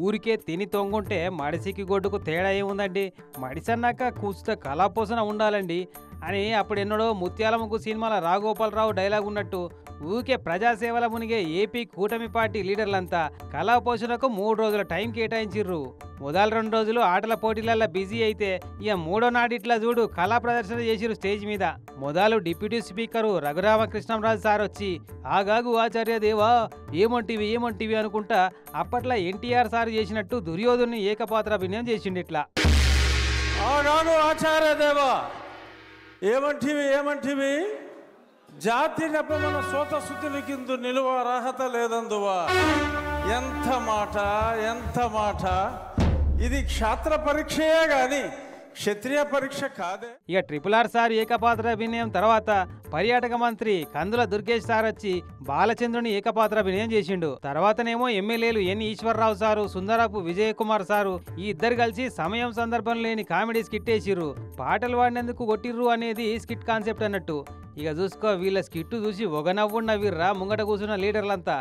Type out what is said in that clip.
ఊరికే తిని తొంగుంటే మడిసికి గొడ్డుకు తేడా ఏముందండి? మడిసన్నాక కూస్త కళాపోసన ఉండాలండి అని అప్పుడెన్నడో ముత్యాలముగ్గు సినిమాల రాఘగోపాలరావు డైలాగ్ ఉన్నట్టు ఊకే ప్రజాసేవల మునిగే ఏపీ కూటమి పార్టీ లీడర్లంతా కళాపోషణకు 3 రోజుల టైం కేటాయించిర్రు. మొదలు 2 రోజులు ఆటల పోటీలల్లో బిజీ అయితే ఇక మూడో నాడిట్లా చూడు కళా ప్రదర్శన చేసిరు స్టేజ్ మీద. మొదలు డిప్యూటీ స్పీకరు రఘురామకృష్ణంరాజు సార్ వచ్చి ఆగాగు ఆచార్య దేవా ఏమంటివి అనుకుంటా అప్పట్లో ఎన్టీఆర్ సార్ చేసినట్టు దుర్యోధుని ఏకపాత్రాభినయం చేసిండిట్లా. ఆగాగు ఆచార్య దేవా ఏమంటివి జాతి నెపమన సోత శుద్ధిని కింద నిలువ అర్హత లేదందువా. ఎంత మాట ఇది క్షాత్ర పరీక్షయే గాని క్షత్రియ పరీక్ష కాదే. ఇక RRR సార్ ఏకపాత్రాభినయం తర్వాత పర్యాటక మంత్రి కందుల దుర్గేష్ సార్ వచ్చి బాలచంద్రుని ఏకపాత్రాభినయం చేసిండు. తర్వాతనేమో ఎమ్మెల్యేలు ఎన్ ఈశ్వరరావు సారు, సుందరపు విజయకుమార్ సారు ఈ ఇద్దరు కలిసి సమయం సందర్భం లేని కామెడీ స్కిట్ వేసిర్రు. పాటలు పాడినందుకు కొట్టిర్రు అనేది స్కిట్ కాన్సెప్ట్ అన్నట్టు. ఇక చూసుకో వీళ్ళ స్కిట్ చూసి ఒక నవ్వు నవ్విర్రా ముంగట కూర్చున్న లీడర్లంతా.